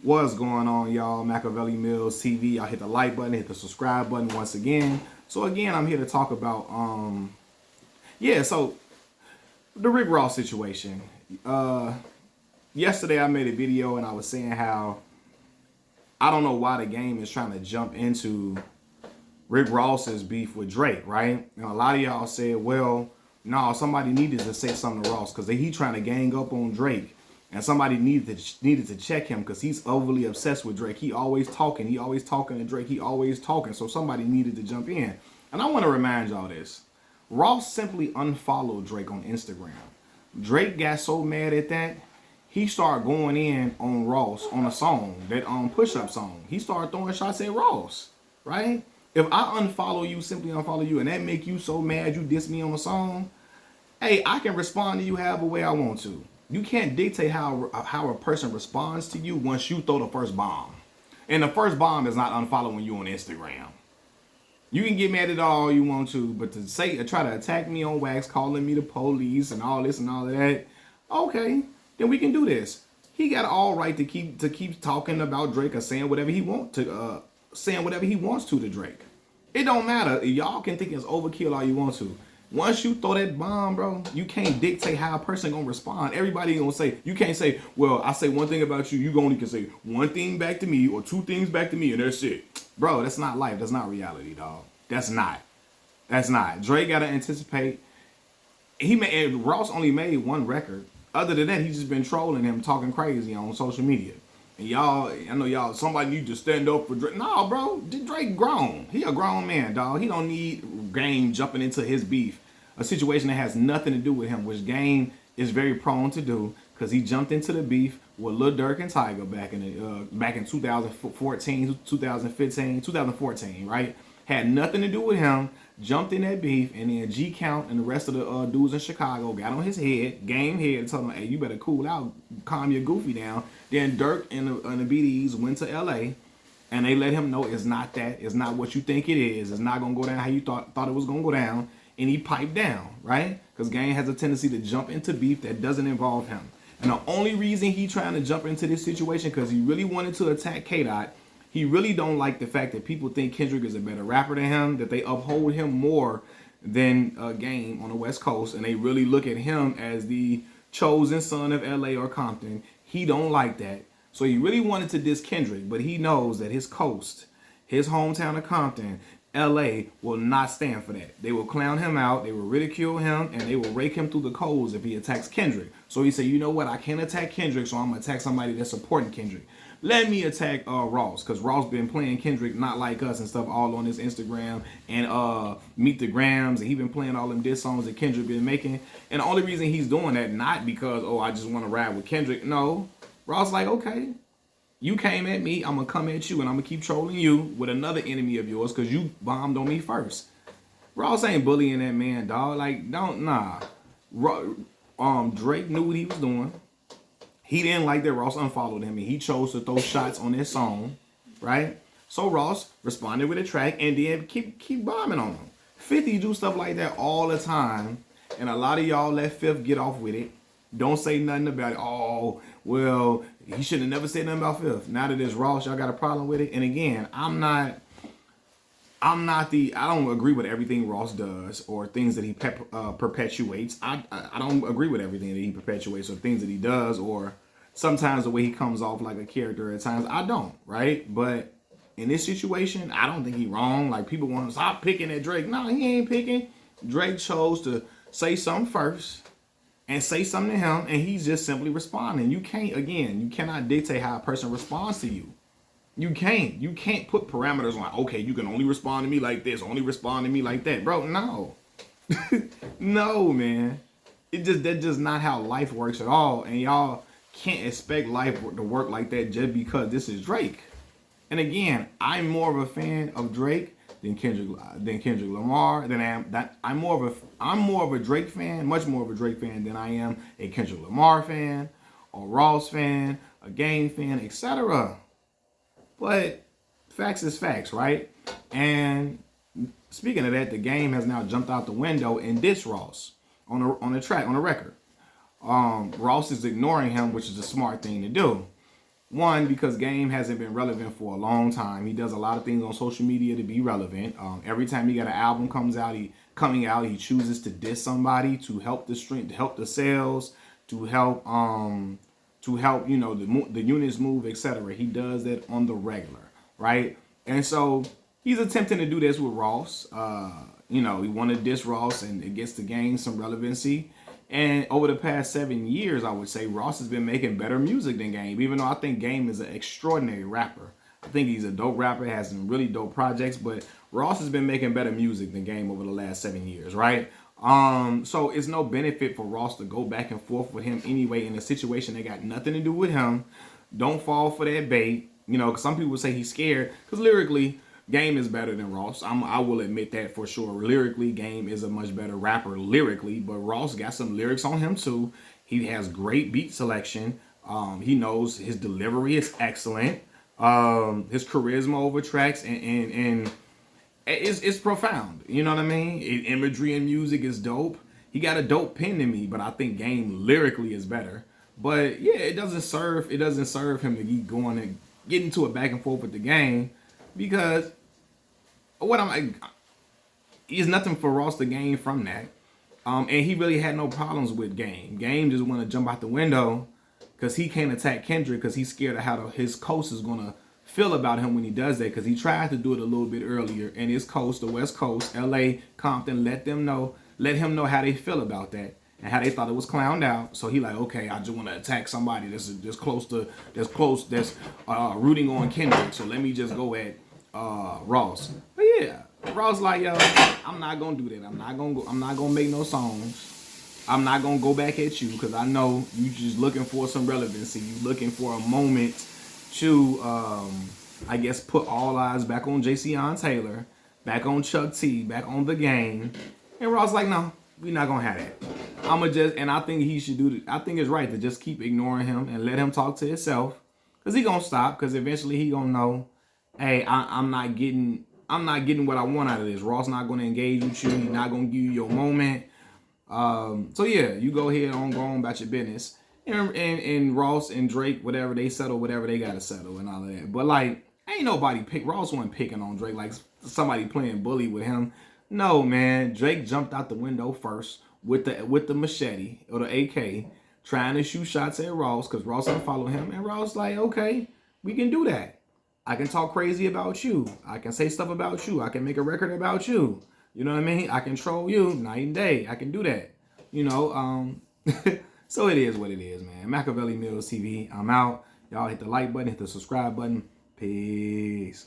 What's going on, y'all? Machiavelli Mills TV. Y'all hit the like button, hit the subscribe button once again. So again, I'm here to talk about so the Rick Ross situation. Yesterday I made a video and I was saying how I don't know why the game is trying to jump into Rick Ross's beef with Drake, right? And a lot of y'all said, well, no, somebody needed to say something to Ross because he trying to gang up on Drake. And somebody needed to check him because he's overly obsessed with Drake. He always talking to Drake. He always talking. So somebody needed to jump in. And I want to remind y'all this. Ross simply unfollowed Drake on Instagram. Drake got so mad at that, he started going in on Ross on a song, that push-up song. He started throwing shots at Ross, right? If I unfollow you, simply unfollow you, and that make you so mad you diss me on a song, hey, I can respond to you however way I want to. You can't dictate how a person responds to you once you throw the first bomb. And the first bomb is not unfollowing you on Instagram. You can get mad at all you want to, but to try to attack me on wax, calling me the police and all this and all of that, okay, then we can do this. He got all right to keep talking about Drake or saying whatever he wants to Drake. It don't matter. Y'all can think it's overkill all you want to. Once you throw that bomb, bro, you can't dictate how a person gonna respond. Everybody gonna say, you can't say, well, I say one thing about you, you only can say one thing back to me or two things back to me and that's it. Bro, that's not life. That's not reality, dog. That's not. Drake gotta anticipate. Ross only made one record. Other than that, he's just been trolling him, talking crazy on social media. And y'all, I know y'all, somebody need to stand up for Drake. No, bro, Drake grown. He a grown man, dog. He don't need Game jumping into his beef. A situation that has nothing to do with him, which Game is very prone to do, because he jumped into the beef with Lil Durk and Tyga back in 2014, 2015, 2014, right? Had nothing to do with him. Jumped in that beef, and then G Count and the rest of the dudes in Chicago got on his head, Game head, and told him, hey, you better cool out, calm your goofy down. Then Durk and the BDs went to LA, and they let him know it's not that. It's not what you think it is. It's not going to go down how you thought it was going to go down. And he piped down, right? Because Game has a tendency to jump into beef that doesn't involve him. And the only reason he trying to jump into this situation, because he really wanted to attack K-Dot. He really don't like the fact that people think Kendrick is a better rapper than him, that they uphold him more than Game on the West Coast, and they really look at him as the chosen son of LA or Compton. He don't like that. So he really wanted to diss Kendrick, but he knows that his coast, his hometown of Compton, LA, will not stand for that. They will clown him out, they will ridicule him, and they will rake him through the coals if he attacks Kendrick. So he said, you know what, I can't attack Kendrick, so I'm going to attack somebody that's supporting Kendrick. Let me attack Ross, because Ross been playing Kendrick Not Like Us and stuff all on his Instagram and Meet the Grams, and he been playing all them diss songs that Kendrick been making. And the only reason he's doing that, not because, oh, I just want to ride with Kendrick. No, Ross like, okay, you came at me, I'm going to come at you, and I'm going to keep trolling you with another enemy of yours because you bombed on me first. Ross ain't bullying that man, dog. Like, Drake knew what he was doing. He didn't like that Ross unfollowed him, and he chose to throw shots on this song, right? So Ross responded with a track and then keep bombing on him. 50 do stuff like that all the time, and a lot of y'all let Fifth get off with it. Don't say nothing about it. Oh, well, he should have never said nothing about Fifth. Now that it's Ross, y'all got a problem with it. And again, I don't agree with everything Ross does or things that he perpetuates. I don't agree with everything that he perpetuates or things that he does, or sometimes the way he comes off like a character at times. I don't, right? But in this situation, I don't think he's wrong. Like, people want to stop picking at Drake. No, he ain't picking. Drake chose to say something first and say something to him, and he's just simply responding. You cannot dictate how a person responds to you. You can't put parameters on, okay, you can only respond to me like this, only respond to me like that. Bro, no. No, man. That's just not how life works at all. And y'all can't expect life to work like that just because this is Drake. And again, I'm more of a fan of Drake than Kendrick Lamar. I'm more of a Drake fan, much more of a Drake fan than I am a Kendrick Lamar fan, or Ross fan, a Game fan, etc. But facts is facts, right? And speaking of that, the Game has now jumped out the window and dissed Ross on a record. Ross is ignoring him, which is a smart thing to do. One, because Game hasn't been relevant for a long time. He does a lot of things on social media to be relevant. Every time he got an album coming out, he chooses to diss somebody to help the stream, to help the sales, to help the units move, etc. He does that on the regular, right? And so he's attempting to do this with Ross. He wanted to diss Ross, and it gets to gain some relevancy. And over the past 7 years, I would say Ross has been making better music than Game, even though I think Game is an extraordinary rapper. I think he's a dope rapper, has some really dope projects, but Ross has been making better music than Game over the last 7 years, right? So it's no benefit for Ross to go back and forth with him anyway in a situation that got nothing to do with him. Don't fall for that bait. Because some people say he's scared, because lyrically, Game is better than Ross. I will admit that for sure. Lyrically, Game is a much better rapper lyrically, but Ross got some lyrics on him too. He has great beat selection. He knows his delivery is excellent. His charisma over tracks and it's profound. You know what I mean? Imagery and music is dope. He got a dope pen to me, but I think Game lyrically is better. But yeah, it doesn't serve him to keep going and get into a back and forth with the Game, because there's nothing for Ross to gain from that. And he really had no problems with Game. Game just want to jump out the window because he can't attack Kendrick because he's scared of how his coast is going to feel about him when he does that, because he tried to do it a little bit earlier, and his coast, the West Coast, LA, Compton, let him know how they feel about that and how they thought it was clowned out. So he like, okay, I just want to attack somebody that's rooting on Kendrick. So let me just go at Ross. But yeah, Ross like, yo, I'm not gonna do that. I'm not gonna make no songs. I'm not gonna go back at you because I know you just looking for some relevancy. You looking for a moment to, I guess, put all eyes back on Jayceon Taylor, back on Chuck T, back on the Game. And Ross like, no, we're not gonna have that. And I think he should I think it's right to just keep ignoring him and let him talk to himself, because he gonna stop, because eventually he gonna know, hey, I'm not getting what I want out of this. Ross not gonna engage with you. He's not gonna give you your moment. So yeah, you go ahead go on about your business. And Ross and Drake, whatever, they settle whatever they gotta settle and all of that. But like, ain't nobody Ross wasn't picking on Drake like somebody playing bully with him. No, man. Drake jumped out the window first with the machete or the AK, trying to shoot shots at Ross because Ross didn't follow him. And Ross like, okay, we can do that. I can talk crazy about you. I can say stuff about you. I can make a record about you. You know what I mean? I can troll you night and day. I can do that. So it is what it is, man. Machiavelli Mills TV. I'm out. Y'all hit the like button, hit the subscribe button. Peace.